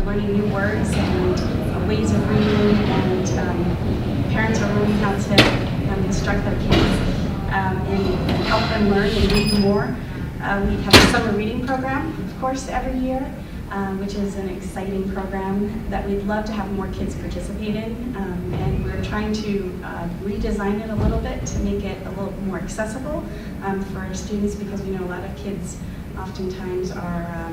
learning new words and ways of reading, and parents are learning how to instruct their kids and help them learn and read more. We have a summer reading program, of course, every year, which is an exciting program that we'd love to have more kids participate in. And we're trying to redesign it a little bit to make it a little more accessible for our students, because we know a lot of kids oftentimes are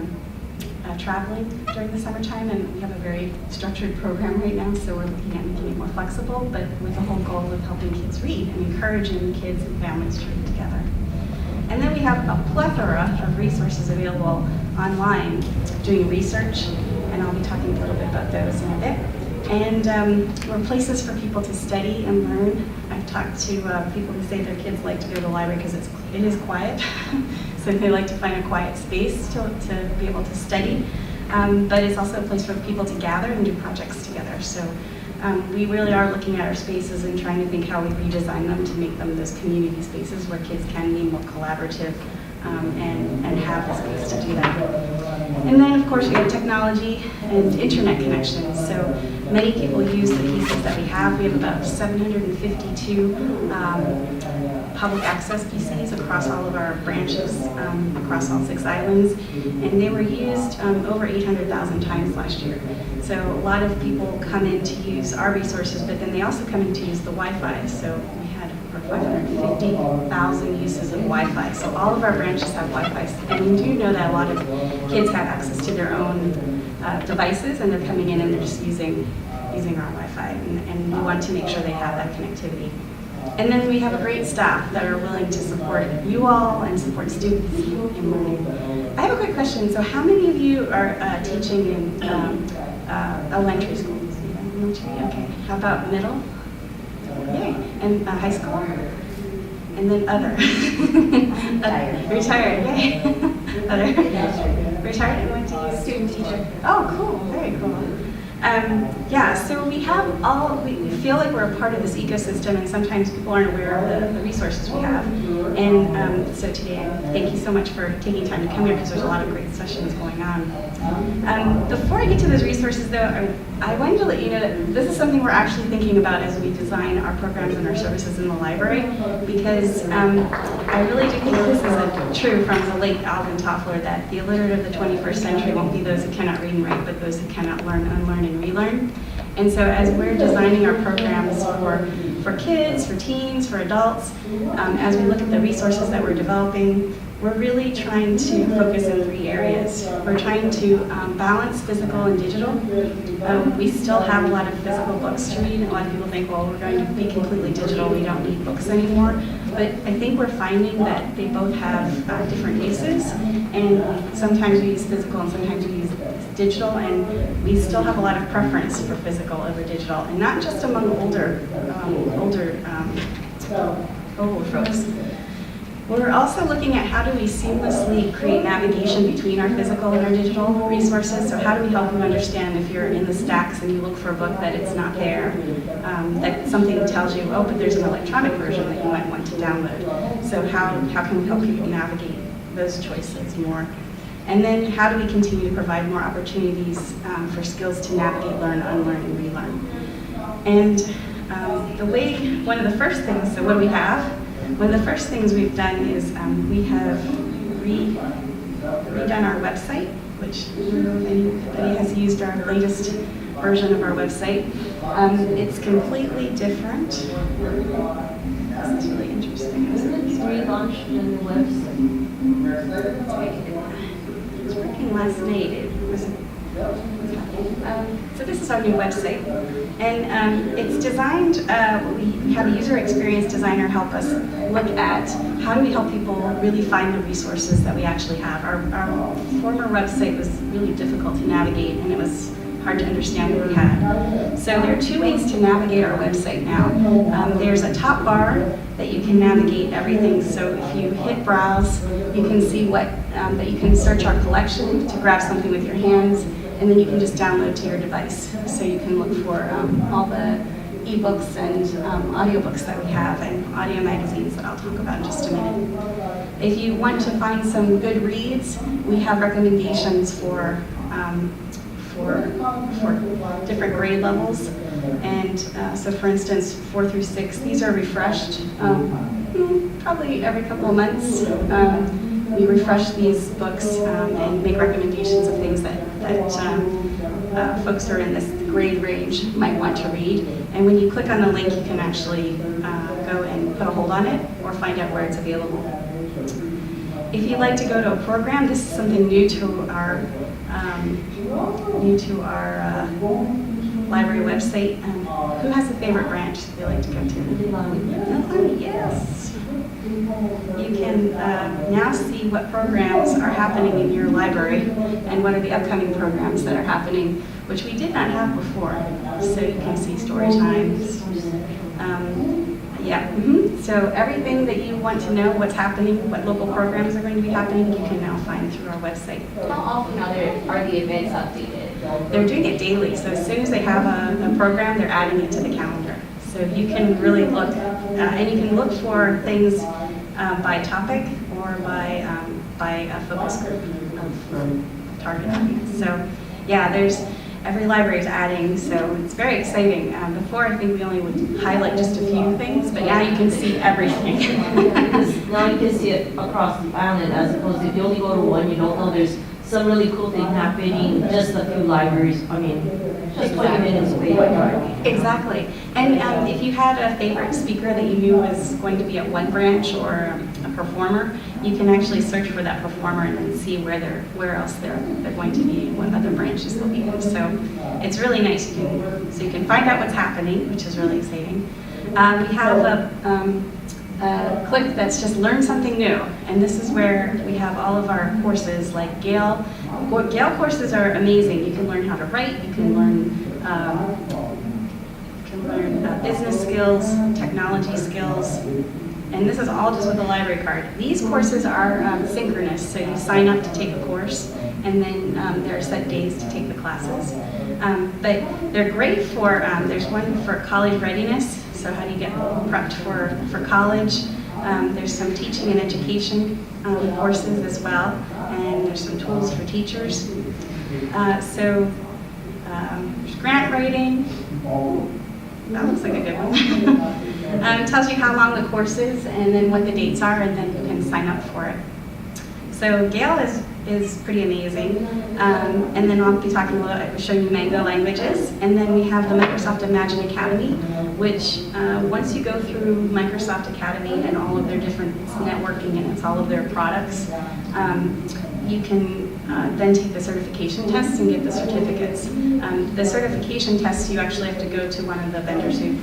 traveling during the summertime, and we have a very structured program right now, so we're looking at making it more flexible, but with the whole goal of helping kids read and encouraging kids and families to read together. And then we have a plethora of resources available online doing research, and I'll be talking a little bit about those in a bit. And we're places for people to study and learn. I've talked to people who say their kids like to go to the library because it is quiet. So they like to find a quiet space to be able to study. But it's also a place for people to gather and do projects together. So we really are looking at our spaces and trying to think how we redesign them to make them those community spaces where kids can be more collaborative and have the space to do that. And then, of course, we have technology and internet connections. So many people use the pieces that we have. We have about 752 public access PCs across all of our branches, across all 6 islands, and they were used over 800,000 times last year. So a lot of people come in to use our resources, but then they also come in to use the Wi-Fi. So we had over 550,000 uses of Wi-Fi. So all of our branches have Wi-Fi, and we do know that a lot of kids have access to their own devices, and they're coming in and they're just using our Wi-Fi, and we want to make sure they have that connectivity. And then we have a great staff that are willing to support you all and support students in learning. I have a quick question. So how many of you are teaching in elementary schools? Elementary? Okay. How about middle? Yay. And high school? And then other? Retired. Yay. Other? Retired and went to student teacher. Oh, cool. Very cool. Yeah, so we feel like we're a part of this ecosystem, and sometimes people aren't aware of the resources we have. And so today, thank you so much for taking time to come here, because there's a lot of great sessions going on. Before I get to those resources, though, I wanted to let you know that this is something we're actually thinking about as we design our programs and our services in the library, because I really do think this is true from the late Alvin Toffler, that the illiterate of the 21st century won't be those who cannot read and write, but those who cannot learn, unlearn, and relearn. And so as we're designing our programs for kids, for teens, for adults, as we look at the resources that we're developing, we're really trying to focus in 3 areas. We're trying to balance physical and digital. We still have a lot of physical books to read. A lot of people think, well, we're going to be completely digital, we don't need books anymore. But I think we're finding that they both have different uses, and sometimes we use physical and sometimes we use digital, and we still have a lot of preference for physical over digital, and not just among older folks. We're also looking at how do we seamlessly create navigation between our physical and our digital resources. So how do we help you understand if you're in the stacks and you look for a book that it's not there, that something tells you, oh, but there's an electronic version that you might want to download. So how can we help people navigate those choices more? And then how do we continue to provide more opportunities for skills to navigate, learn, unlearn, and relearn? And one of the first things, so what do we have? One of the first things we've done is we have redone our website, which I don't know if anybody has used our latest version of our website. It's completely different. This is really interesting. Isn't it relaunched in the website? It was working last night. So this is our new website, and it's designed, we have a user experience designer help us look at how do we help people really find the resources that we actually have. Our former website was really difficult to navigate, and it was hard to understand what we had. So there are 2 ways to navigate our website now. There's a top bar that you can navigate everything. So if you hit browse, you can see that you can search our collection to grab something with your hands, and then you can just download to your device. So you can look for all the ebooks and audiobooks that we have, and audio magazines that I'll talk about in just a minute. If you want to find some good reads, we have recommendations for for different grade levels. And so for instance, 4 through 6, these are refreshed probably every couple of months. We refresh these books and make recommendations of things that folks who are in this grade range might want to read. And when you click on the link, you can actually go and put a hold on it or find out where it's available. If you'd like to go to a program, this is something new to our library website. Who has a favorite branch they like to go to? Yes. You can now see what programs are happening in your library and what are the upcoming programs that are happening, which we did not have before. So you can see story times. So everything that you want to know, what's happening, what local programs are going to be happening, you can now find through our website. How often are the events updated? They're doing it daily, so as soon as they have a program, they're adding it to the calendar. So you can really look, and you can look for things by topic or by a focus group of target audience. So yeah, every library is adding, so it's very exciting. Before, I think we only would highlight just a few things, but now you can see everything. Because now you can see it across the island, as opposed to if you only go to one, you don't know there's some really cool thing happening, just a few libraries, just 20 minutes away. Exactly. And if you had a favorite speaker that you knew was going to be at one branch or a performer, you can actually search for that performer and then see where else they're going to be, what other branches they'll be in. So it's really nice. So you can find out what's happening, which is really exciting. We have a click that's just learn something new, and this is where we have all of our courses like Gale. Gale courses are amazing. You can learn how to write, you can learn business skills, technology skills, and this is all just with a library card. These courses are synchronous, so you sign up to take a course, and then there are set days to take the classes. But they're great for, there's one for college readiness, so how do you get prepped for college. There's some teaching and education courses as well, and there's some tools for teachers. There's grant writing. That looks like a good one. It tells you how long the course is and then what the dates are, and then you can sign up for it. So Gale is pretty amazing. And then I'll be talking showing you Mango languages. And then we have the Microsoft Imagine Academy, which once you go through Microsoft Academy and all of their different networking and it's all of their products, you can then take the certification tests and get the certificates. The certification tests, you actually have to go to one of the vendors who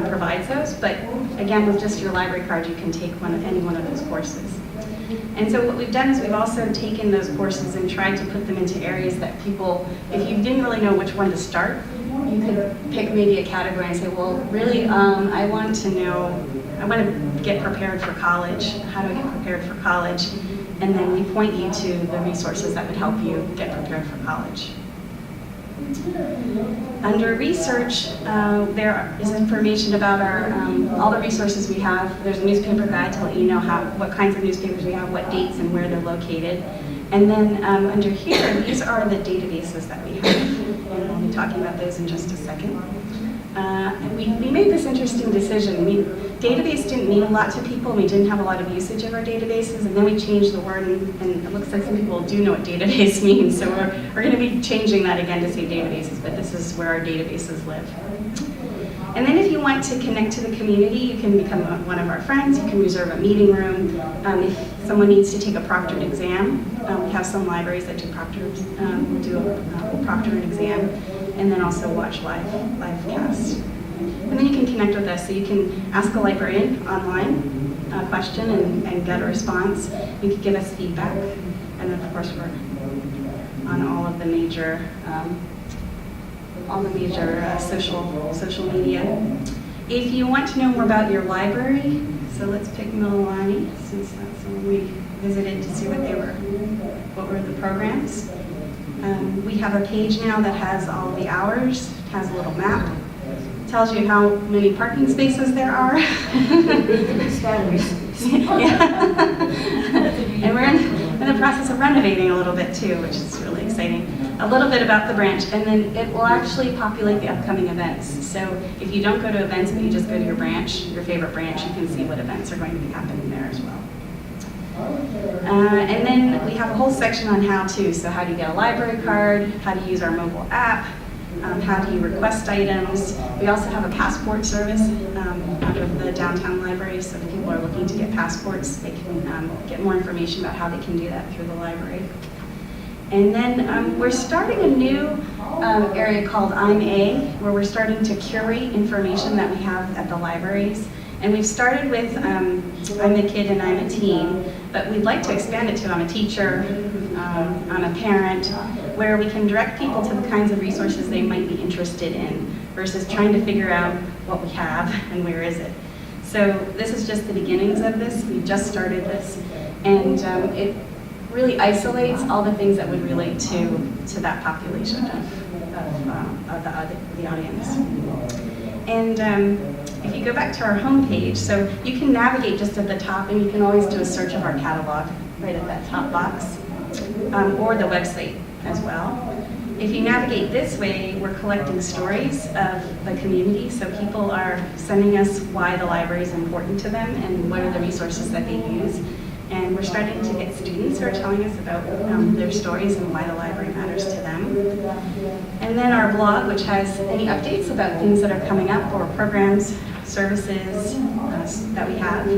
provides those, but again, with just your library card, you can take any one of those courses. And so what we've done is we've also taken those courses and tried to put them into areas that people, if you didn't really know which one to start, you could pick maybe a category and say, well, really, I want to get prepared for college. How do I get prepared for college? And then we point you to the resources that would help you get prepared for college. Under research, there is information about all the resources we have. There's a newspaper guide to let you know what kinds of newspapers we have, what dates and where they're located. And then under here, these are the databases that we have. And I'll be talking about those in just a second. And we made this interesting decision. Database didn't mean a lot to people. We didn't have a lot of usage of our databases, and then we changed the word, and it looks like some people do know what database means. So we're going to be changing that again to say databases, but this is where our databases live. And then if you want to connect to the community, you can become one of our friends. You can reserve a meeting room. If someone needs to take a proctored exam, we have some libraries that do we'll do a proctored exam, and then also watch live casts. And then you can connect with us, so you can ask a librarian online a question and get a response. You can give us feedback, and then of course we're on all of the major social media. If you want to know more about your library, so let's pick Mililani, since that's the one we visited to see what were the programs. We have a page now that has all the hours, has a little map. Tells you how many parking spaces there are. And we're in the process of renovating a little bit too, which is really exciting. A little bit about the branch, and then it will actually populate the upcoming events. So if you don't go to events, but you just go to your branch, your favorite branch, you can see what events are going to be happening there as well. And then we have a whole section on how to. So how do you get a library card, how to use our mobile app, how do you request items. We also have a passport service out of the downtown library, so if people are looking to get passports, they can get more information about how they can do that through the library. And then we're starting a new area called I'm A, where we're starting to curate information that we have at the libraries. And we've started with I'm a kid and I'm a teen, but we'd like to expand it to I'm a teacher, I'm a parent, where we can direct people to the kinds of resources they might be interested in versus trying to figure out what we have and where is it. So this is just the beginnings of this. We just started this, and it really isolates all the things that would relate to that population of the audience. And if you go back to our homepage, so you can navigate just at the top, and you can always do a search of our catalog right at that top box, or the website as well. If you navigate this way, we're collecting stories of the community, so people are sending us why the library is important to them and what are the resources that they use. And we're starting to get students who are telling us about their stories and why the library matters to them. And then our blog, which has any updates about things that are coming up or programs, services that we have.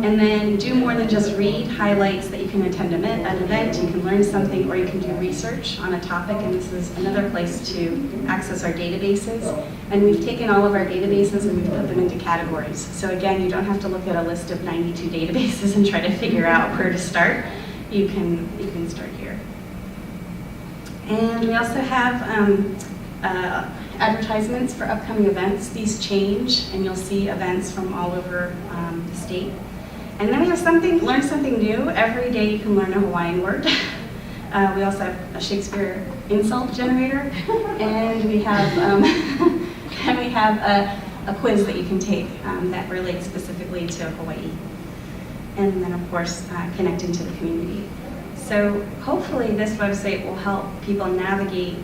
And then do more than just read, highlights that you can attend an event, you can learn something, or you can do research on a topic, and this is another place to access our databases. And we've taken all of our databases and we've put them into categories. So again, you don't have to look at a list of 92 databases and try to figure out where to start. You can start here. And we also have advertisements for upcoming events. These change, and you'll see events from all over the state. And then we have learn something new. Every day you can learn a Hawaiian word. We also have a Shakespeare insult generator, and we have a quiz that you can take that relates specifically to Hawaii. And then of course connecting to the community. So hopefully this website will help people navigate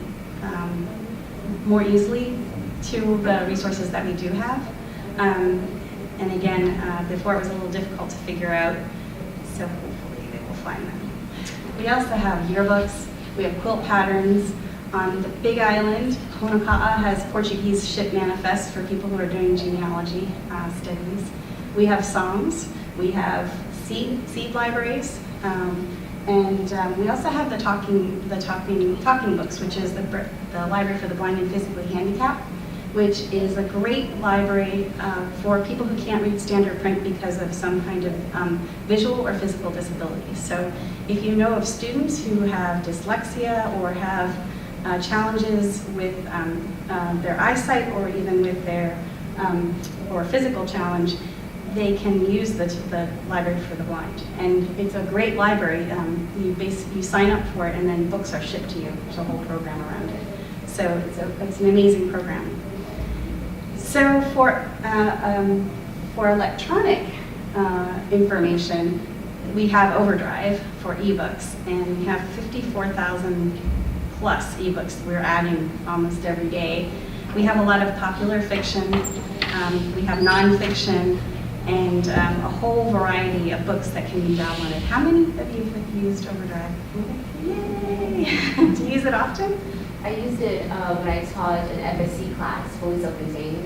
more easily to the resources that we do have. And again, before it was a little difficult to figure out, so hopefully they will find them. We also have yearbooks, we have quilt patterns. On the Big Island, Honoka'a has Portuguese ship manifests for people who are doing genealogy studies. We have songs, we have seed libraries, and we also have the talking books, which is the Library for the Blind and Physically Handicapped, which is a great library for people who can't read standard print because of some kind of visual or physical disability. So if you know of students who have dyslexia or have challenges with their eyesight or even with their or physical challenge, they can use the Library for the Blind. And it's a great library. You sign up for it and then books are shipped to you. There's a whole program around it. So it's an amazing program. So for electronic information, we have Overdrive for ebooks, and we have 54,000 plus ebooks we're adding almost every day. We have a lot of popular fiction, we have nonfiction, and a whole variety of books that can be downloaded. How many of you have used Overdrive? Yay! Do you use it often? I used it when I taught an FSC class, fully self-contained,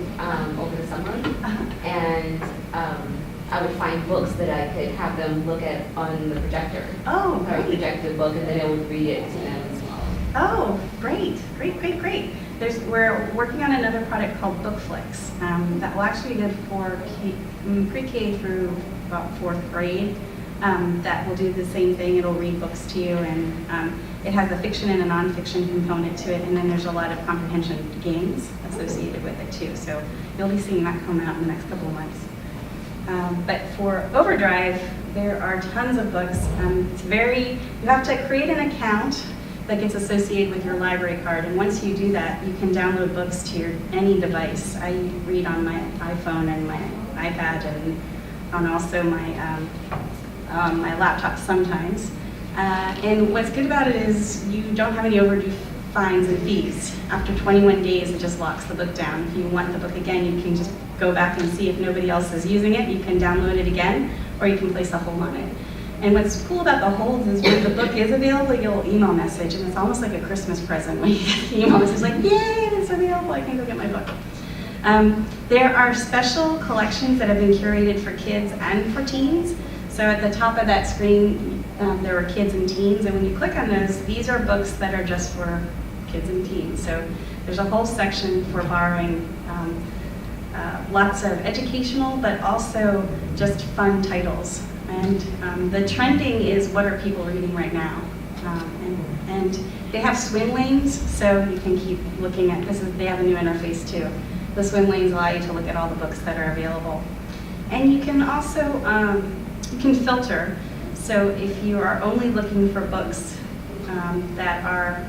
over the summer. And I would find books that I could have them look at on the projector. Oh, I would great. project the book and then I would read it to them as well. Oh, great. We're working on another product called BookFlix that will actually be good for pre-K through about 4th grade. That will do the same thing. It'll read books to you, and it has a fiction and a nonfiction component to it, and then there's a lot of comprehension games associated with it too. So you'll be seeing that come out in the next couple of months. But for Overdrive, there are tons of books. You have to create an account that gets associated with your library card, and once you do that, you can download books to any device. I read on my iPhone and my iPad, and on also my laptop sometimes. And what's good about it is you don't have any overdue fines and fees. After 21 days, it just locks the book down. If you want the book again, you can just go back and see if nobody else is using it. You can download it again, or you can place a hold on it. And what's cool about the holds is when the book is available, you'll email message, and it's almost like a Christmas present when you get the email message like, yay, it's available, I can go get my book. There are special collections that have been curated for kids and for teens. So at the top of that screen, there are kids and teens, and when you click on those, these are books that are just for kids and teens. So there's a whole section for borrowing lots of educational, but also just fun titles. And the trending is what are people reading right now. And they have swim lanes, so you can keep looking at this. They have a new interface too. The swim lanes allow you to look at all the books that are available. And you can also you can filter. So if you are only looking for books that are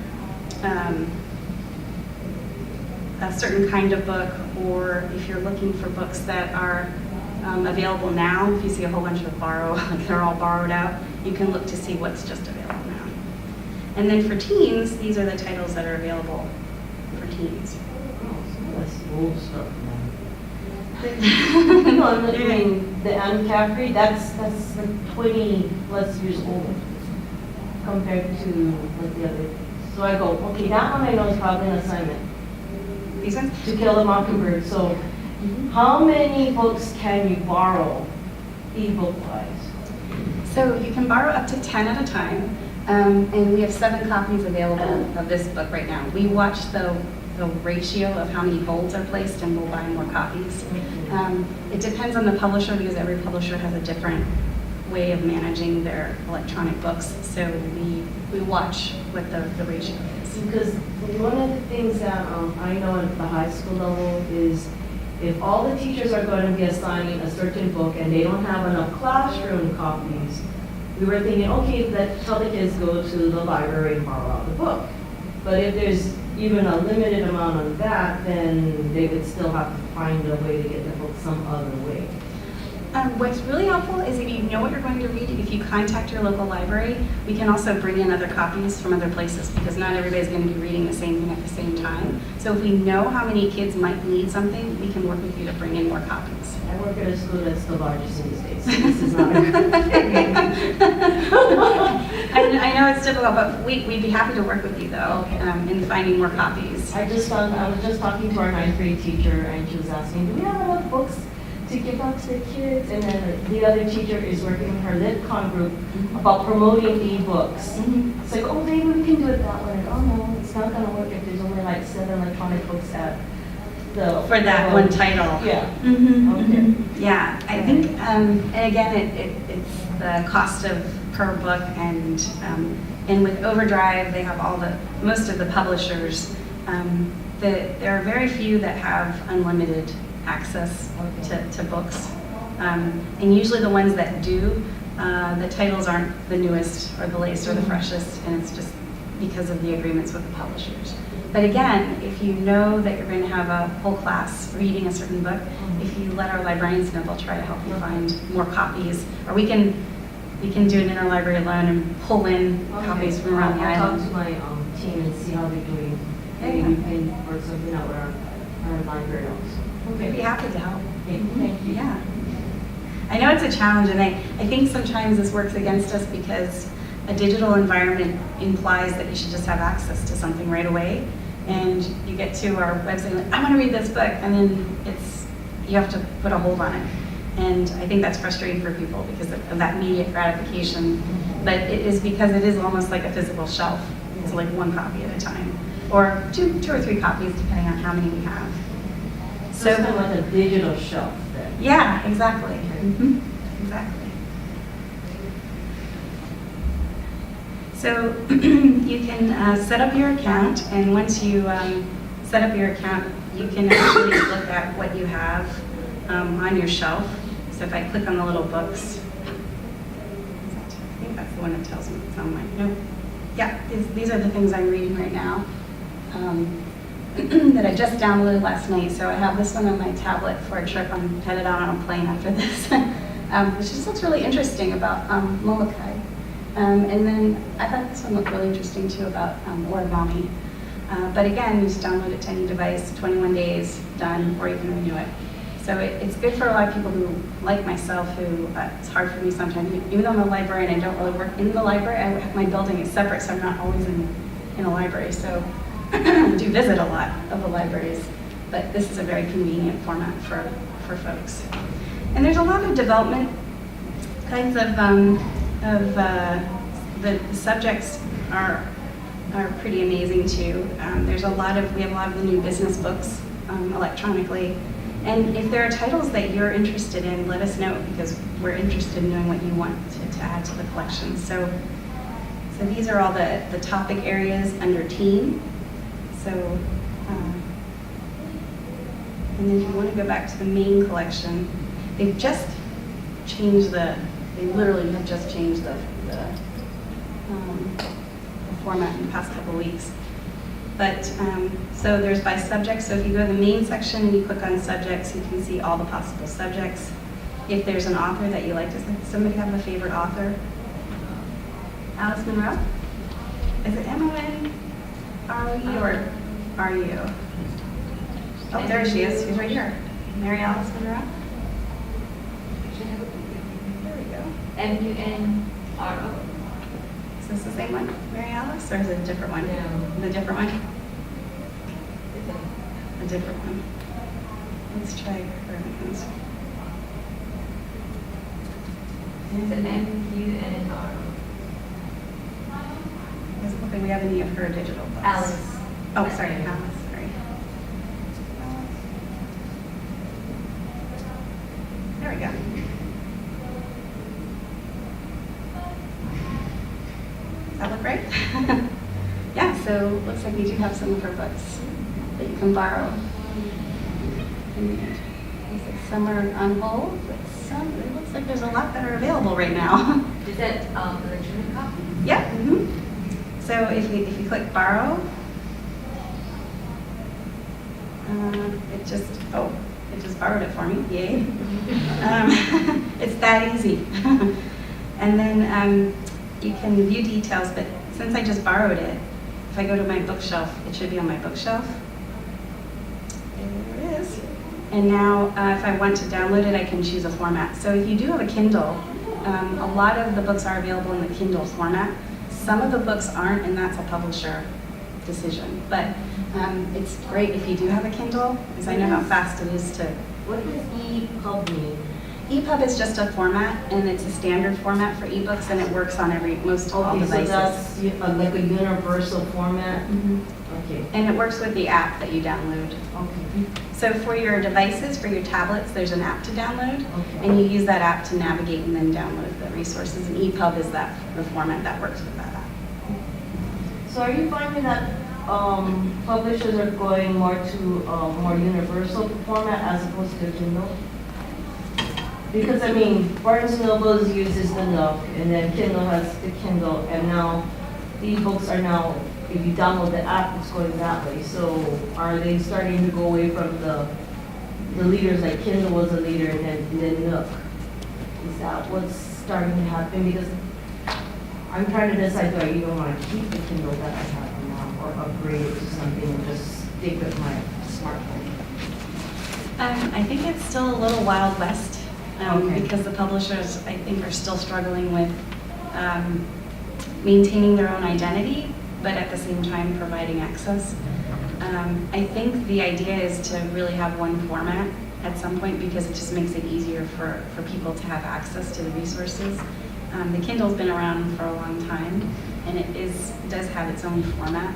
a certain kind of book, or if you're looking for books that are available now, if you see a whole bunch of borrow, like they're all borrowed out, you can look to see what's just available now. And then for teens, these are the titles that are available for teens. That's old stuff now. No, I'm not doing the Anne Caffrey, that's like 20 plus years old compared to like the other. So I go, okay, that one I know is probably an assignment. These ones? To Kill a Mockingbird. So how many books can you borrow ebook wise? So you can borrow up to 10 at a time, and we have 7 copies available of this book right now. We watch the ratio of how many holds are placed, and we'll buy more copies. It depends on the publisher, because every publisher has a different way of managing their electronic books. So we watch what the ratio is. Because one of the things that I know at the high school level is if all the teachers are going to be assigning a certain book and they don't have enough classroom copies, we were thinking, okay, let's tell the kids go to the library and borrow out the book. But if there's even a limited amount of that, then they would still have to find a way to get the book some other way. What's really helpful is if you know what you're going to read, if you contact your local library, we can also bring in other copies from other places, because not everybody's going to be reading the same thing at the same time. So if we know how many kids might need something, we can work with you to bring in more copies. I work at a school that's the largest in the States, so this is not a good thing. I know it's difficult, but we'd be happy to work with you, though, Okay. in finding more copies. I was just talking to our 9th grade teacher, and she was asking, do we have enough books to give out to the kids? And then the other teacher is working with her LitCon group about promoting e-books. It's like, oh, maybe we can do it that way. Oh, no, it's not going to work if there's only like 7 electronic books at the... For that one title. Yeah. Okay. Yeah, I think, and again, it's the cost of per book, and with Overdrive, they have most of the publishers. There are very few that have unlimited access to books. And usually the ones that do, the titles aren't the newest or the latest or the freshest, and it's just because of the agreements with the publishers. But again, if you know that you're going to have a whole class reading a certain book, if you let our librarians know, they'll try to help you find more copies. Or we can do an interlibrary loan and pull in copies from around the I'll island. talk to my team and see how they're doing. Maybe we can work something out with our library also. We'd be happy to help. Thank you. Yeah. I know it's a challenge, and I think sometimes this works against us because a digital environment implies that you should just have access to something right away. And you get to our website, like, I want to read this book, and then you have to put a hold on it. And I think that's frustrating for people because of that immediate gratification. But it is because it is almost like a physical shelf. It's like one copy at a time, or two or three copies, depending on how many we have. So it's kind of like a digital shelf then. Yeah, exactly. Exactly. So you can set up your account, and once you set up your account, you can actually look at what you have on your shelf. So if I click on the little books, I think that's the one that tells me it's on my, nope. Yeah, these are the things I'm reading right now that I just downloaded last night. So I have this one on my tablet for a trip. I'm headed out on a plane after this, which just looks really interesting about Molokai. And then I thought this one looked really interesting too about origami. But again, you just download it to any device, 21 days, done, or you can renew it. So it's good for a lot of people who, like myself, who it's hard for me sometimes. Even though I'm a librarian, I don't really work in the library. My building is separate, so I'm not always in a library. So I do visit a lot of the libraries. But this is a very convenient format for folks. And there's a lot of development kinds of the subjects are pretty amazing too. We have a lot of the new business books electronically. And if there are titles that you're interested in, let us know, because we're interested in knowing what you want to add to the collection. So these are all the topic areas under team. So, and then if you want to go back to the main collection, they've just changed they literally have just changed the format in the past couple weeks. But, so there's by subject, so if you go to the main section and you click on subjects, you can see all the possible subjects. If there's an author that you like, does somebody have a favorite author? Alice Munro? Is it M-O-N-R-O-E or R-U? Oh, there she is, she's right here. Mary Alice Munro? There we go. M-U-N-R-O. Is this the same one, Mary Alice, or is it a different one? No. The different one? A different one. Let's try her. It's an M-U-N-R-O. I don't think we have any of her digital books. Alice. Oh, sorry, Alice, sorry. There we go. Does that look right? Yeah, so looks like we do have some of her books that you can borrow. And some are on hold, but it looks like there's a lot that are available right now. Is that electronic copy? Yeah. Mm-hmm. So if you click borrow, it just borrowed it for me. Yay! It's that easy. And then you can view details. But since I just borrowed it, if I go to my bookshelf, it should be on my bookshelf. There it is. And now, if I want to download it, I can choose a format. So if you do have a Kindle, a lot of the books are available in the Kindle format. Some of the books aren't, and that's a publisher decision. But it's great if you do have a Kindle, because I know how fast it is to. What does EPUB mean? EPUB is just a format, and it's a standard format for ebooks, and it works on most all devices. So that's like a universal format? Mhm. Okay. And it works with the app that you download. Okay. So for your devices, for your tablets, there's an app to download, Okay. and you use that app to navigate and then download the resources. And EPUB is the format that works with that app. So are you finding that publishers are going more to more universal format as opposed to Kindle? Because I mean, Barnes & Noble uses the Nook, and then Kindle has the Kindle, and now ebooks are now, if you download the app, it's going that way. So are they starting to go away from the leaders, like Kindle was a leader, and then Nook? Is that what's starting to happen? Because I'm trying to decide, do I even want to keep the Kindle that I have now, or upgrade it to something and just stick with my smartphone? I think it's still a little Wild West, Okay. because the publishers, I think, are still struggling with maintaining their own identity, but at the same time providing access. I think the idea is to really have one format at some point, because it just makes it easier for people to have access to the resources. The Kindle's been around for a long time, and it does have its own format.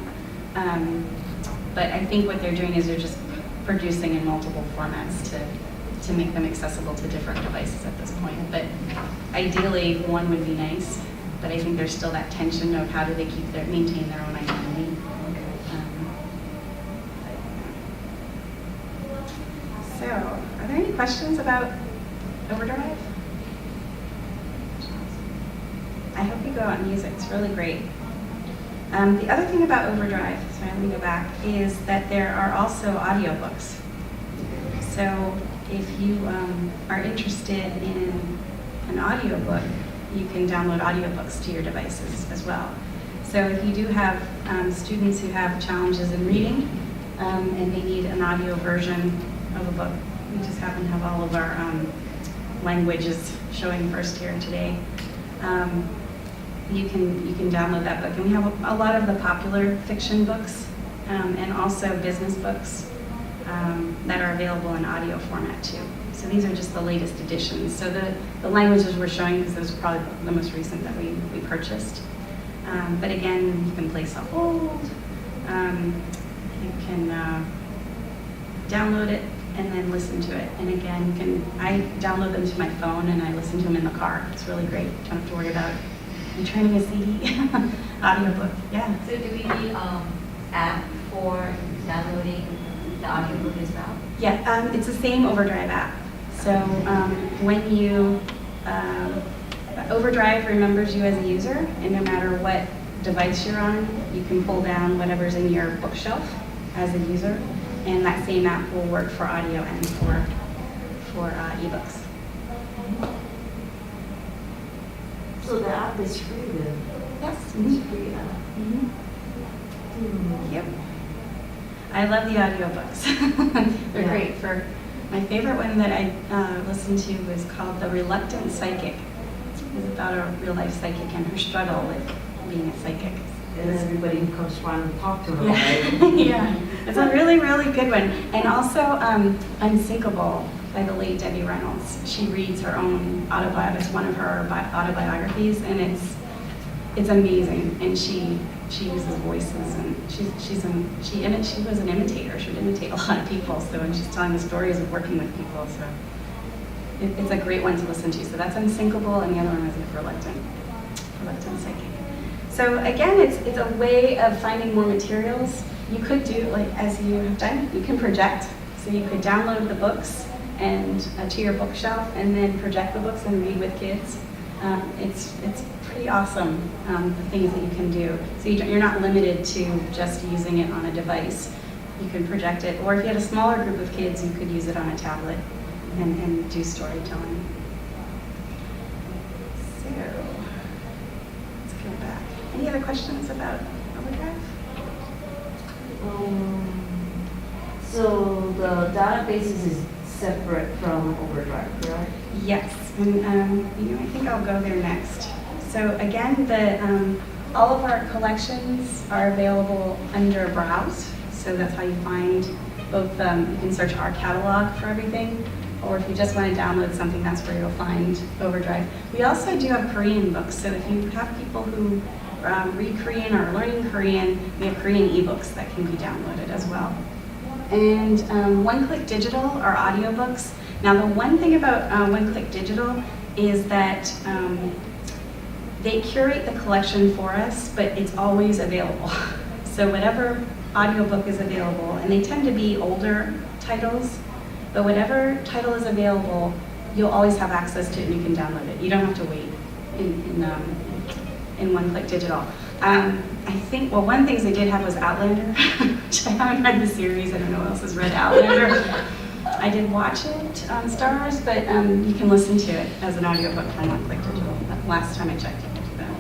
But I think what they're doing is they're just producing in multiple formats to make them accessible to different devices at this point. But ideally, one would be nice, but I think there's still that tension of how do they maintain their own identity. So, are there any questions about Overdrive? I hope you go out and use it. It's really great. The other thing about Overdrive, sorry, let me go back, is that there are also audiobooks. So if you are interested in an audiobook, you can download audiobooks to your devices as well. So if you do have students who have challenges in reading and they need an audio version of a book, we just happen to have all of our languages showing first here today. You can download that book. And we have a lot of the popular fiction books and also business books that are available in audio format too. So these are just the latest editions. So the languages we're showing, because those are probably the most recent that we purchased. But again, you can place a hold. You can download it and then listen to it. And again, I download them to my phone and I listen to them in the car. It's really great. You don't have to worry about returning a CD. Audiobook, yeah. So do we need app for downloading the audiobook as well? Yeah, it's the same Overdrive app. So when you, Overdrive remembers you as a user, and no matter what device you're on, you can pull down whatever's in your bookshelf as a user, and that same app will work for audio and for ebooks. So the app is free then? Yes. It's free app. Yep. I love the audiobooks. They're Yeah. great. My favorite one that I listened to was called The Reluctant Psychic. It's about a real life psychic and her struggle with being a psychic. And everybody who comes trying to talk to her, Yeah. right? Yeah. It's a really, really good one. And also Unsinkable by the late Debbie Reynolds. She reads her own autobiography. It's one of her autobiographies, and it's amazing. And she uses voices, and she was an imitator. She would imitate a lot of people. So, and she's telling the stories of working with people. So it's a great one to listen to. So that's Unsinkable, and the other one is Reluctant Psychic. So again, it's a way of finding more materials. You could do, like as you have done, you can project. So you could download the books and to your bookshelf, and then project the books and read with kids. It's pretty awesome, the things that you can do. So you're not limited to just using it on a device. You can project it, or if you had a smaller group of kids, you could use it on a tablet and do storytelling. So let's go back. Any other questions about Overdrive? So the databases is separate from Overdrive, correct? Yes, and I think I'll go there next. So again, all of our collections are available under Browse. So that's how you find both. You can search our catalog for everything, or if you just want to download something, that's where you'll find Overdrive. We also do have Korean books. So if you have people who read Korean or are learning Korean, we have Korean ebooks that can be downloaded as well. And One Click Digital are audiobooks. Now the one thing about One Click Digital is that they curate the collection for us, but it's always available. So whatever audiobook is available, and they tend to be older titles, but whatever title is available, you'll always have access to it and you can download it. You don't have to wait in One Click Digital. I think, well, one of the things they did have was Outlander, which I haven't read the series. I don't know who else has read Outlander. I did watch it on Stars, but you can listen to it as an audiobook on One Click Digital. Last time I checked, you could do that.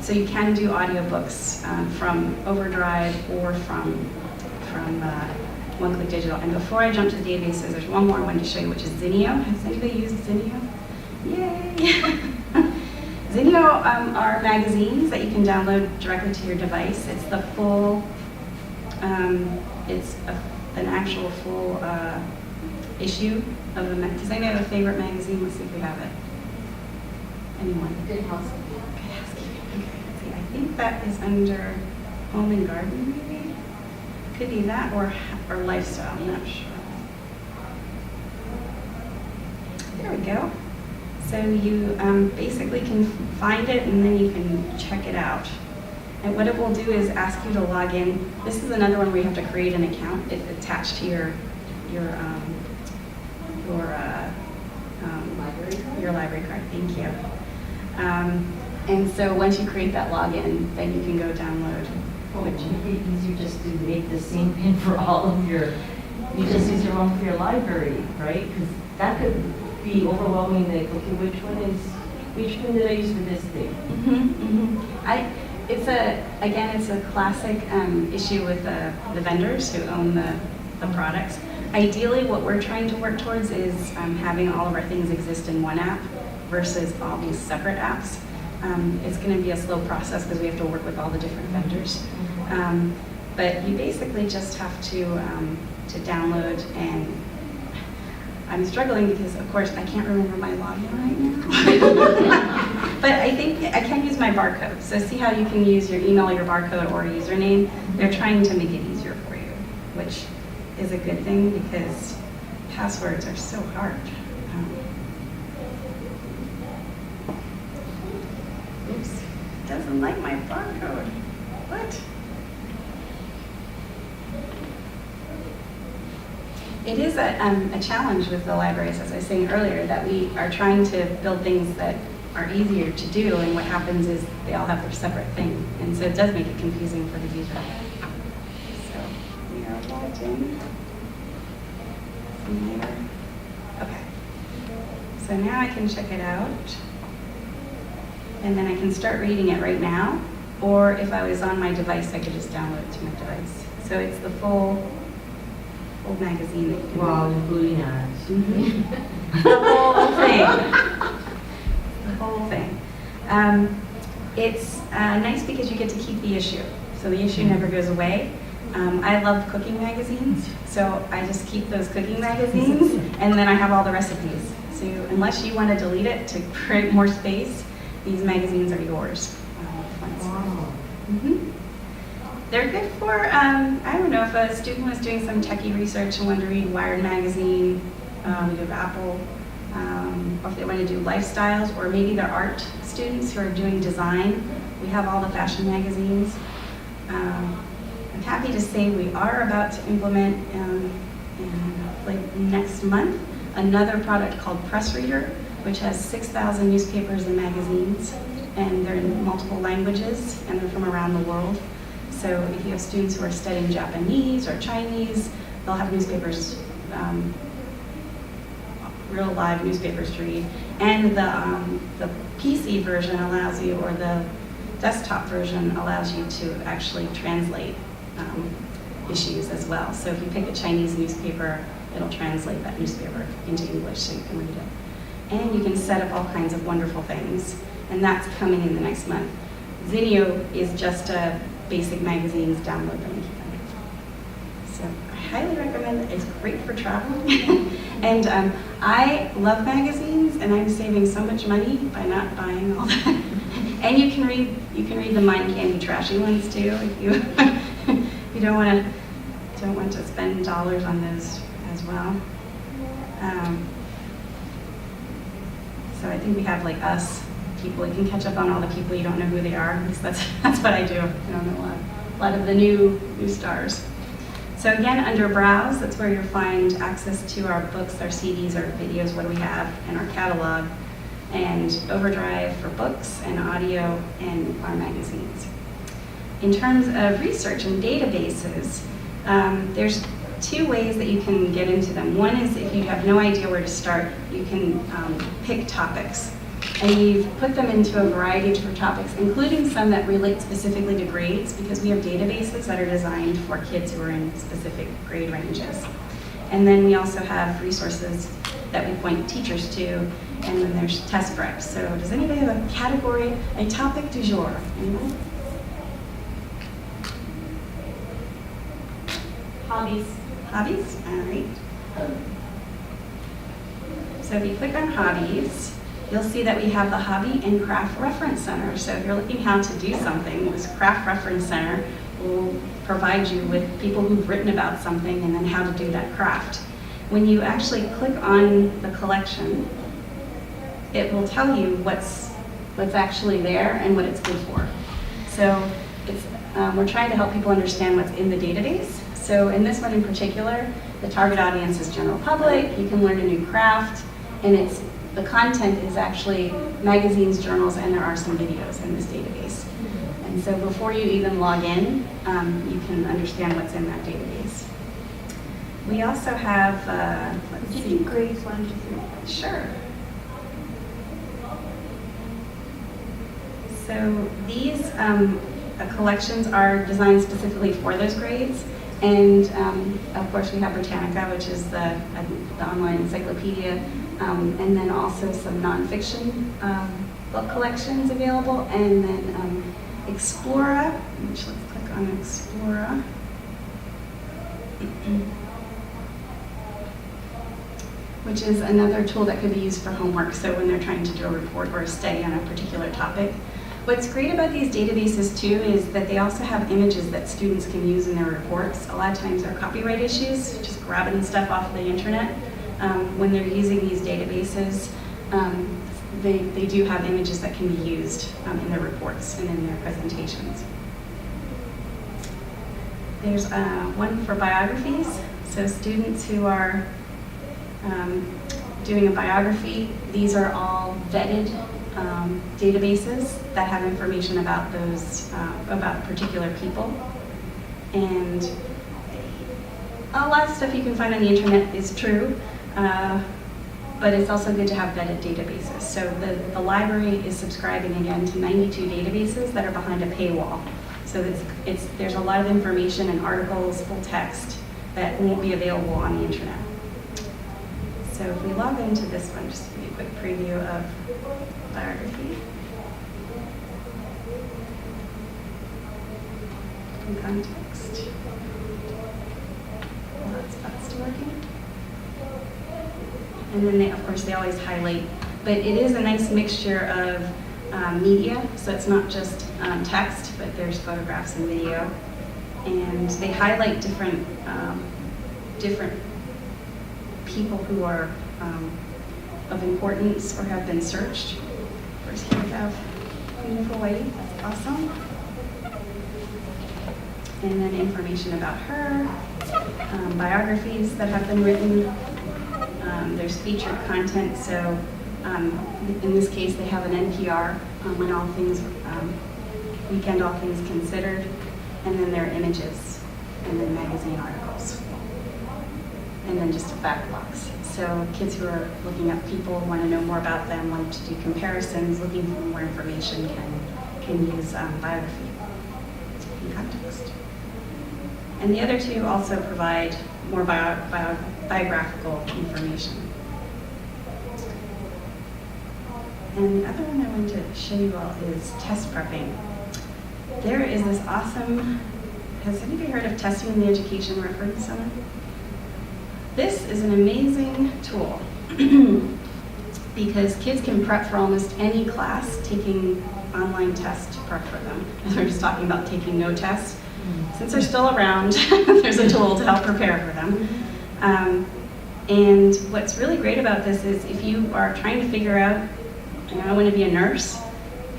So you can do audiobooks from Overdrive or from One Click Digital. And before I jump to the databases, there's one more I wanted to show you, which is Zinio. Has anybody used Zinio? Yay! Zinio are magazines that you can download directly to your device. It's the full, an actual full issue of the magazine. Does anybody have a favorite magazine? Let's see if we have it. Anyone? Good housekeeping. Good housekeeping. Okay, let's see. I think that is under Home and Garden, maybe? Could be that or Lifestyle, I'm not sure. There we go. So you basically can find it and then you can check it out. And what it will do is ask you to log in. This is another one where you have to create an account. It's attached to your library card. Thank you. And so once you create that login, then you can go download. Would you make it easier just to make the same pin for all of your, you just use your one for your library, right? Because that could be overwhelming, like, okay, which one did I use for this thing? It's a classic issue with the vendors who own the products. Ideally, what we're trying to work towards is having all of our things exist in one app versus all these separate apps. It's going to be a slow process because we have to work with all the different vendors. But you basically just have to download, and I'm struggling because, of course, I can't remember my login right now. But I think I can use my barcode. So see how you can use your email, your barcode, or username? They're trying to make it easier for you, which is a good thing because passwords are so hard. Oops, it doesn't like my barcode. What? It is a challenge with the libraries, as I was saying earlier, that we are trying to build things that are easier to do, and what happens is they all have their separate thing, and so it does make it confusing for the user. So we are logged in from there. Okay. So now I can check it out, and then I can start reading it right now, or if I was on my device, I could just download it to my device. So it's the full magazine that you can Wow, read. including ads. The whole thing. The whole thing. It's nice because you get to keep the issue. So the issue never goes away. I love cooking magazines, so I just keep those cooking magazines, and then I have all the recipes. So unless you want to delete it to create more space, these magazines are yours. Wow. They're good for, I don't know, if a student was doing some techie research and wanted to read Wired magazine, we have Apple, or if they want to do lifestyles, or maybe they're art students who are doing design. We have all the fashion magazines. I'm happy to say we are about to implement in next month another product called Press Reader, which has 6,000 newspapers and magazines, and they're in multiple languages, and they're from around the world. So if you have students who are studying Japanese or Chinese, they'll have newspapers, real live newspapers to read. And the PC version allows you, or the desktop version allows you to actually translate issues as well. So if you pick a Chinese newspaper, it'll translate that newspaper into English so you can read it. And you can set up all kinds of wonderful things. And that's coming in the next month. Zinio is just a basic magazines, download them and keep them. So I highly recommend it. It's great for traveling. And I love magazines, and I'm saving so much money by not buying all that. And you can read the mind candy trashy ones too if you you don't want to spend dollars on those as well. So I think we have like us people. You can catch up on all the people you don't know who they are. At least that's what I do. I don't know a lot of the new stars. So again, under Browse, that's where you'll find access to our books, our CDs, our videos, what do we have, and our catalog, and Overdrive for books and audio and our magazines. In terms of research and databases, there's two ways that you can get into them. One is if you have no idea where to start, you can pick topics. And you've put them into a variety of different topics, including some that relate specifically to grades, because we have databases that are designed for kids who are in specific grade ranges. And then we also have resources that we point teachers to, and then there's test prep. So does anybody have a category, a topic du jour? Anyone? Hobbies. Hobbies? All right. So if you click on hobbies, you'll see that we have the Hobby and Craft Reference Center. So if you're looking how to do something, this Craft Reference Center will provide you with people who've written about something and then how to do that craft. When you actually click on the collection, it will tell you what's actually there and what it's good for. So we're trying to help people understand what's in the database. So in this one in particular, the target audience is general public. You can learn a new craft, and the content is actually magazines, journals, and there are some videos in this database. And so before you even log in, you can understand what's in that database. We also have, let's Did you see. grades 1 to 3? Sure. So these collections are designed specifically for those grades. And of course we have Britannica, which is the online encyclopedia, and then also some nonfiction book collections available. And then Explora, which let's click on Explora. Which is another tool that could be used for homework, so when they're trying to do a report or a study on a particular topic. What's great about these databases too is that they also have images that students can use in their reports. A lot of times there are copyright issues, just grabbing stuff off the internet. When they're using these databases, they do have images that can be used in their reports and in their presentations. There's one for biographies, so students who are doing a biography, these are all vetted databases that have information about those, about particular people. And a lot of stuff you can find on the internet is true, but it's also good to have vetted databases. So the library is subscribing again to 92 databases that are behind a paywall. So there's a lot of information and articles, full text, that won't be available on the internet. So if we log into this one, just to give you a quick preview of biography. In context. Well, that's fast working. And then of course they always highlight, but it is a nice mixture of media, so it's not just text, but there's photographs and video. And they highlight different people who are of importance or have been searched. First here we have Queen of Hawaii, that's awesome. And then information about her, biographies that have been written. There's featured content, so in this case they have an NPR when all things, weekend all things considered, and then there are images, and then magazine articles. And then just a fact box. So kids who are looking up people, want to know more about them, want to do comparisons, looking for more information can use biography in context. And the other two also provide more biographical information. And the other one I wanted to show you all is test prepping. There is this awesome, has anybody heard of Testing in the Education Reference Center? This is an amazing tool because kids can prep for almost any class taking online tests to prep for them. We're just talking about taking no tests. Since they're still around, there's a tool to help prepare for them. And what's really great about this is if you are trying to figure out, I want to be a nurse,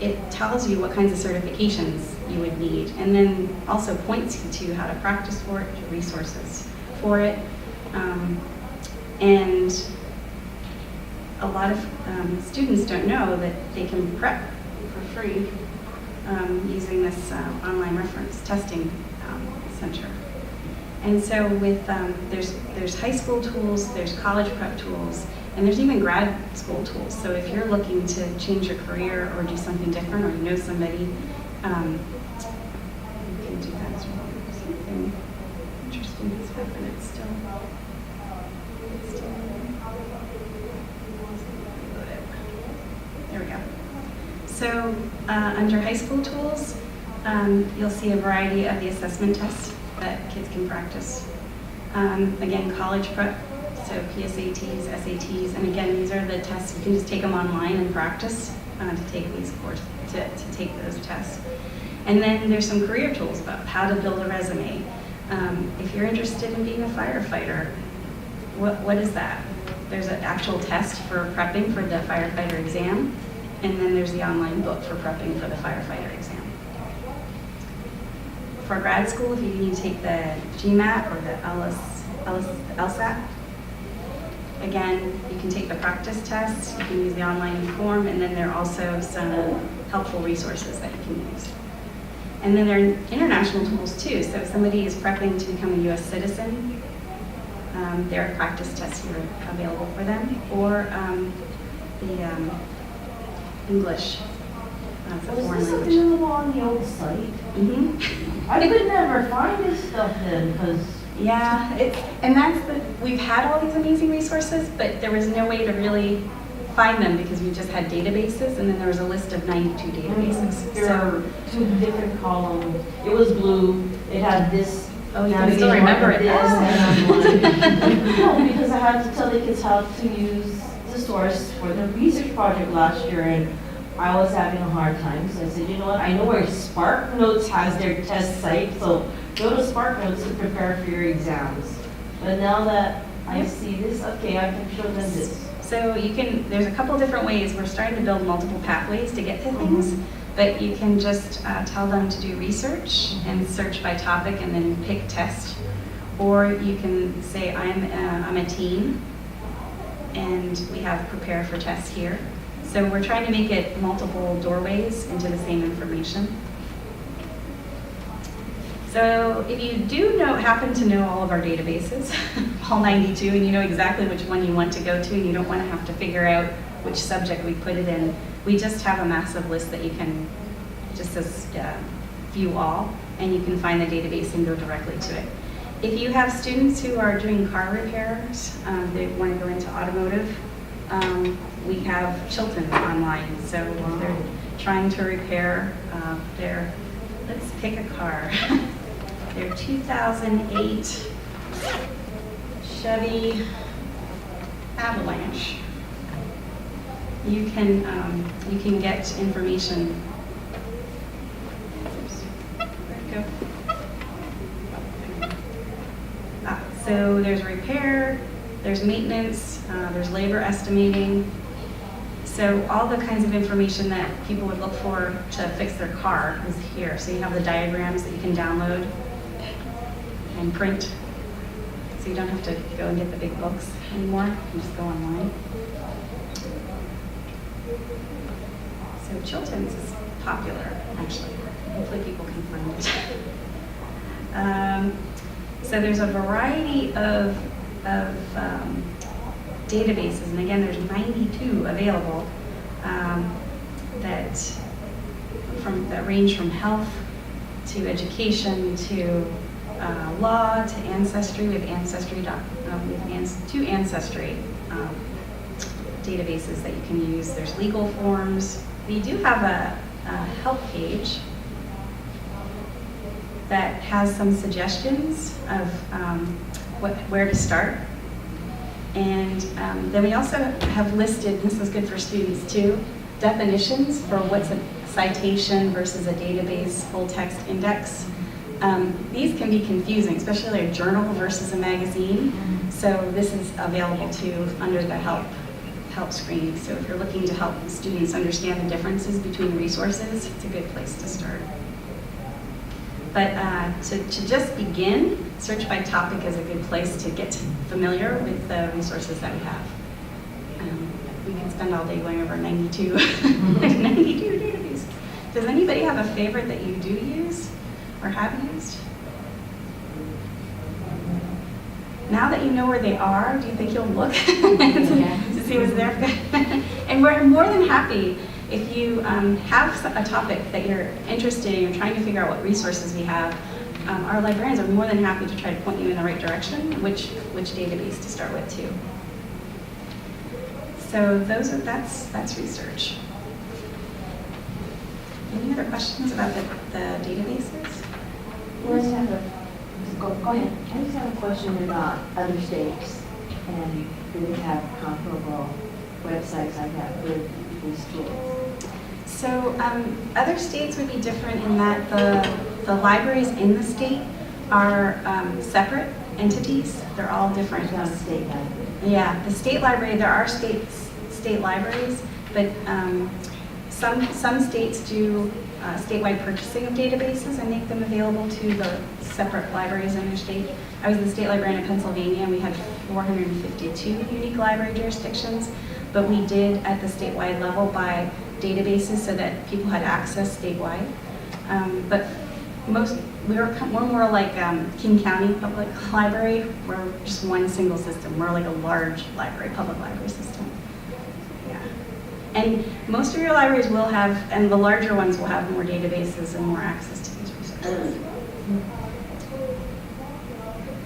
it tells you what kinds of certifications you would need, and then also points you to how to practice for it, resources for it. And a lot of students don't know that they can prep for free using this online reference testing center. And so with there's high school tools, there's college prep tools, and there's even grad school tools. So if you're looking to change your career or do something different, or you know somebody, you can do that as well. Something interesting has happened. It's still there we go. So under high school tools, you'll see a variety of the assessment tests that kids can practice. Again, college prep, so PSATs, SATs, and again, these are the tests. You can just take them online and practice to take these courses, to take those tests. And then there's some career tools about how to build a resume. If you're interested in being a firefighter, what is that? There's an actual test for prepping for the firefighter exam, and then there's the online book for prepping for the firefighter exam. For grad school, if you need to take the GMAT or the LSAT, again, you can take the practice test, you can use the online form, and then there are also some helpful resources that you can use. And then there are international tools too, so if somebody is prepping to become a US citizen, There are practice tests here available for them, or the English. It's a Was foreign this language. available on the old site? Mhm. I could never find this stuff then, because Yeah, and we've had all these amazing resources, but there was no way to really find them because we just had databases, and then there was a list of 92 databases. there So, were two different columns. It was blue, it had this. oh, you can still remember it. This, Oh. and I'm like, no, because I had to tell the kids how to use the source for the research project last year, and I was having a hard time, so I said, you know what, I know where Spark Notes has their test site, so go to Spark Notes to prepare for your exams. But now that I see this, okay, I can show them this. So there's a couple different ways. We're starting to build multiple pathways to get to things, but you can just tell them to do research and search by topic and then pick test. Or you can say, I'm a teen, and we have prepare for tests here. So we're trying to make it multiple doorways into the same information. So if you do happen to know all of our databases, all 92, and you know exactly which one you want to go to, and you don't want to have to figure out which subject we put it in, we just have a massive list that you can just says view all, and you can find the database and go directly to it. If you have students who are doing car repairs, they want to go into automotive, we have Chilton online. So if they're trying to repair let's pick a car. Their 2008 Chevy Avalanche. You can get information. Oops, where'd it go? So there's repair, there's maintenance, there's labor estimating. So all the kinds of information that people would look for to fix their car is here. So you have the diagrams that you can download and print. So you don't have to go and get the big books anymore. You can just go online. So Chilton's is popular, actually. Hopefully people can find it. So there's a variety of databases, and again, there's 92 available that range from health to education to law to ancestry. We have two ancestry databases that you can use. There's legal forms. We do have a help page that has some suggestions of where to start. And then we also have listed, this is good for students too, definitions for what's a citation versus a database full text index. These can be confusing, especially a journal versus a magazine. So this is available too under the help screen. So if you're looking to help students understand the differences between resources, it's a good place to start. But to just begin, search by topic is a good place to get familiar with the resources that we have. We can spend all day going over 92 databases. Does anybody have a favorite that you do use or have used? Now that you know where they are, do you think you'll look to see what's there? And we're more than happy if you have a topic that you're interested in, you're trying to figure out what resources we have. Our librarians are more than happy to try to point you in the right direction, which database to start with too. So that's research. Any other questions about the databases? Well, go ahead. I just have a question about other states, and do they have comparable websites like that with these tools? So other states would be different in that the libraries in the state are separate entities. They're all different. There's not a state library. Yeah, the state library, there are state libraries, but some states do statewide purchasing of databases and make them available to the separate libraries in their state. I was the state librarian in Pennsylvania, and we had 452 unique library jurisdictions, but we did at the statewide level buy databases so that people had access statewide. But we're more like King County Public Library. We're just one single system. We're like a large library, public library system. Yeah. And most of your libraries will have, and the larger ones will have more databases and more access to these resources.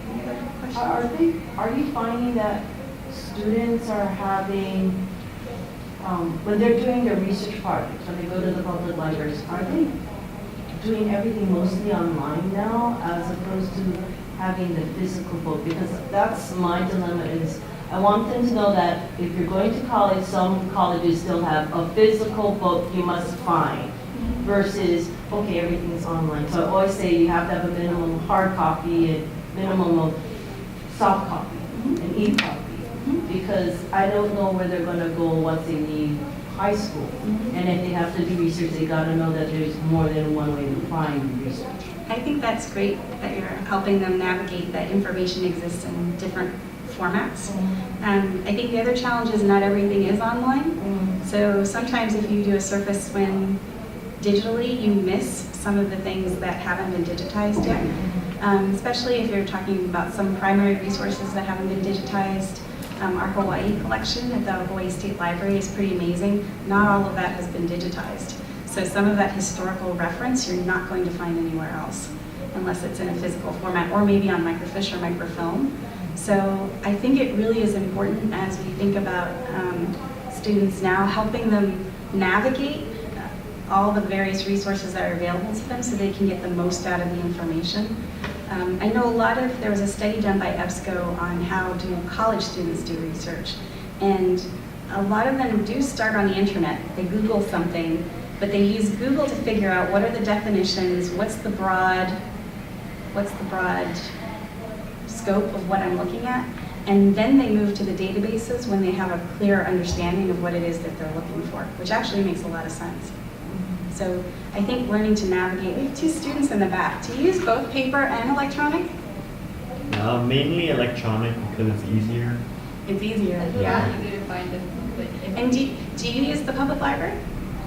Any other questions? Are you finding that students are having, when they're doing their research projects, when they go to the public libraries, are they doing everything mostly online now as opposed to having the physical book? Because that's my dilemma is, I want them to know that if you're going to college, some colleges still have a physical book you must find versus, okay, everything's online. So I always say you have to have a minimum of hard copy and minimum of soft copy and e-copy. Because I don't know where they're going to go once they leave high school. And if they have to do research, they got to know that there's more than one way to find research. I think that's great that you're helping them navigate that information exists in different formats. I think the other challenge is not everything is online. So sometimes if you do a surface swim digitally, you miss some of the things that haven't been digitized yet. Especially if you're talking about some primary resources that haven't been digitized. Our Hawaii collection at the Hawaii State Library is pretty amazing. Not all of that has been digitized. So some of that historical reference you're not going to find anywhere else unless it's in a physical format or maybe on microfiche or microfilm. So I think it really is important as we think about students now, helping them navigate all the various resources that are available to them so they can get the most out of the information. I know there was a study done by EBSCO on how do college students do research. And a lot of them do start on the internet. They Google something, but they use Google to figure out what are the definitions, what's the broad scope of what I'm looking at. And then they move to the databases when they have a clear understanding of what it is that they're looking for, which actually makes a lot of sense. So I think learning to navigate, we have two students in the back. Do you use both paper and electronic? Mainly electronic because it's easier. It's easier, It's yeah. easier to find them. And do you use the public library?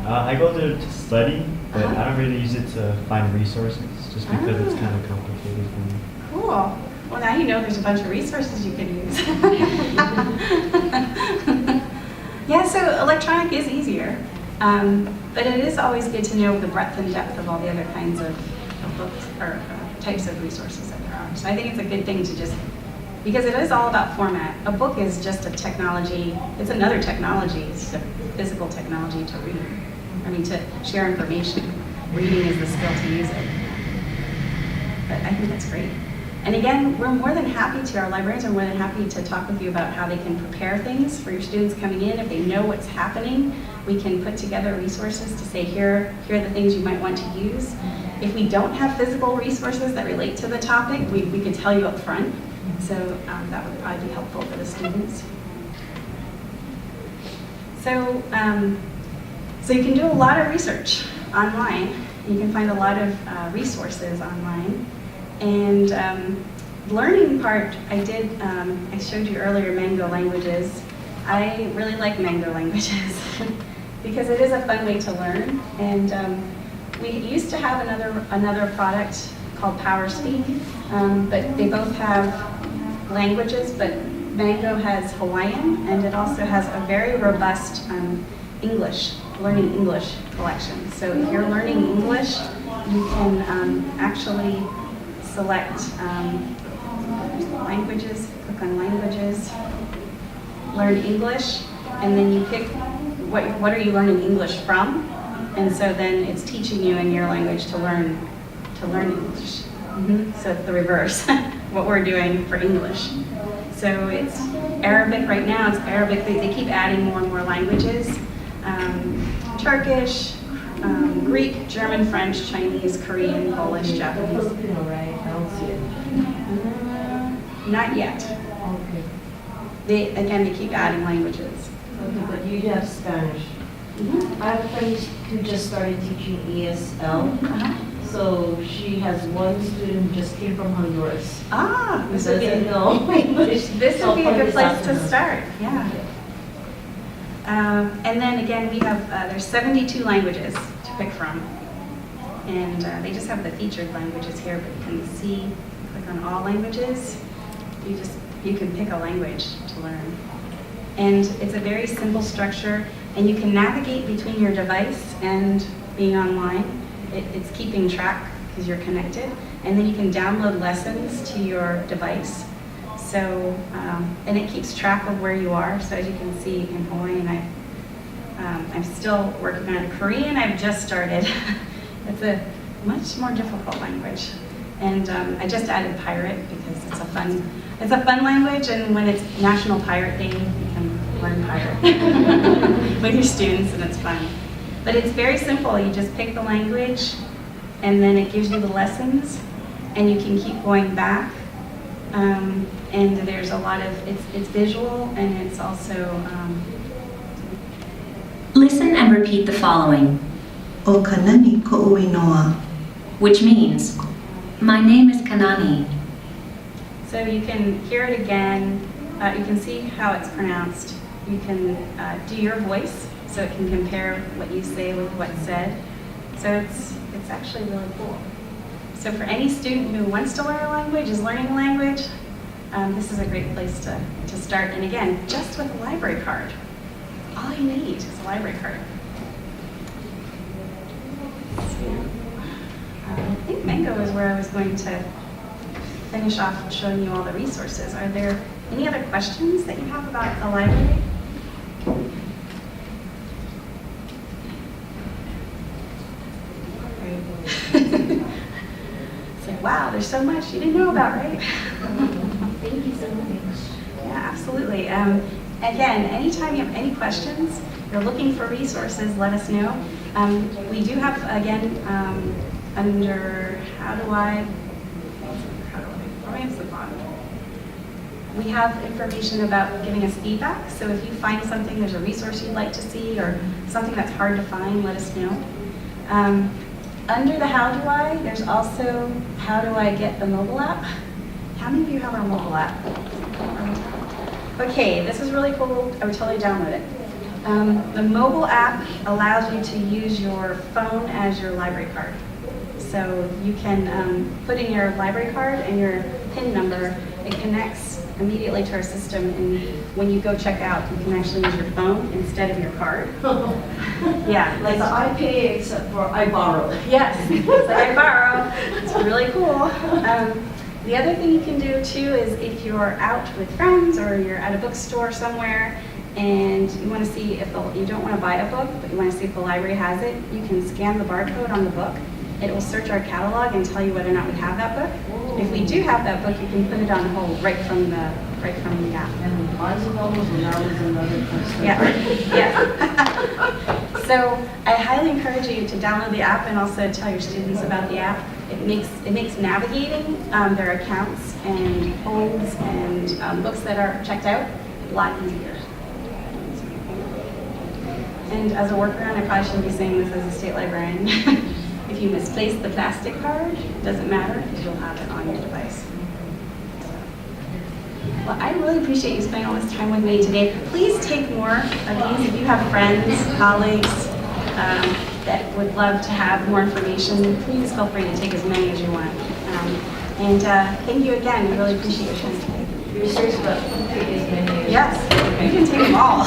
I go there to study, but Uh-huh. I don't really use it to find resources just because it's kind of complicated for me. Cool. Well, now you know there's a bunch of resources you can use. Yeah, so electronic is easier. But it is always good to know the breadth and depth of all the other kinds of books or types of resources that there are. So I think it's a good thing to just, because it is all about format. A book is just a technology, it's another technology, it's a physical technology to read. To share information. Reading is the skill to use it. But I think that's great. And again, we're more than happy to, our librarians are more than happy to talk with you about how they can prepare things for your students coming in. If they know what's happening, we can put together resources to say, here are the things you might want to use. If we don't have physical resources that relate to the topic, we could tell you up front. So that would probably be helpful for the students. So, so you can do a lot of research online. You can find a lot of resources online. And learning part, I showed you earlier Mango Languages. I really like Mango Languages because it is a fun way to learn. And we used to have another product called PowerSpeak, but they both have languages, but Mango has Hawaiian, and it also has a very robust learning English collection. So if you're learning English, you can actually select languages, click on languages, learn English, and then you pick what are you learning English from, and so then it's teaching you in your language to learn English. So it's the reverse, what we're doing for English. So it's Arabic right now, it's Arabic, they keep adding more and more languages. Turkish, Greek, German, French, Chinese, Korean, Polish, Japanese. Filipino, right? I don't see it. Not yet. Okay. They keep adding languages. Okay, but you have Spanish. I have a friend who just started teaching ESL. So she has one student who just came from Honduras. Who This would be doesn't know English. this would be a good place to afternoon. start. Yeah. And then again, we have there's 72 languages to pick from. And they just have the featured languages here, but you can see, click on all languages, you can pick a language to learn. And it's a very simple structure, and you can navigate between your device and being online. It's keeping track because you're connected, and then you can download lessons to your device. So, and it keeps track of where you are. So as you can see in Hawaiian, I'm still working on it. Korean, I've just started. It's a much more difficult language. And I just added pirate because it's a fun language, and when it's National Pirate Day, you can learn pirate with your students, and it's fun. But it's very simple. You just pick the language, and then it gives you the lessons, and you can keep going back. And there's a lot of, it's visual, and it's also... Listen and repeat the following, O kanani ko'ui noa. which means, my name is Kanani. So you can hear it again. You can see how it's pronounced. You can do your voice, so it can compare what you say with what's said. So it's actually really cool. So for any student who wants to learn a language, is learning a language, this is a great place to start. And again, just with a library card. All you need is a library card. I think Mango is where I was going to finish off showing you all the resources. Are there any other questions that you have about the library? It's like, wow, there's so much you didn't know about, right? Thank you so much. Yeah, absolutely. Again, anytime you have any questions, you're looking for resources, let us know. We do have, again, under how do I it's the bottom. We have information about giving us feedback. So if you find something, there's a resource you'd like to see, or something that's hard to find, let us know. Under the how do I, there's also how do I get the mobile app. How many of you have our mobile app? Okay, this is really cool. I would totally download it. The mobile app allows you to use your phone as your library card. So you can put in your library card and your PIN number. It connects immediately to our system, and when you go check out, you can actually use your phone instead of your card. Yeah. Like the I pay except for I borrow. Yes, it's like I borrow. It's really cool. The other thing you can do too is if you're out with friends or you're at a bookstore somewhere and you want to see if you don't want to buy a book, but you want to see if the library has it, you can scan the barcode on the book. It will search our catalog and tell you whether or not we have that book. If we do have that book, you can put it on hold right from the app. And mine's available when I was in another country. Yeah, yeah. So I highly encourage you to download the app and also tell your students about the app. It makes navigating their accounts and holds and books that are checked out a lot easier. And as a workaround, I probably shouldn't be saying this as a state librarian. If you misplace the plastic card, it doesn't matter because you'll have it on your device. Well, I really appreciate you spending all this time with me today. Please take more of these. If you have friends, colleagues that would love to have more information, please feel free to take as many as you want. And thank you again. I really appreciate your time today. You're serious about taking as many as... Yes, you can take them all.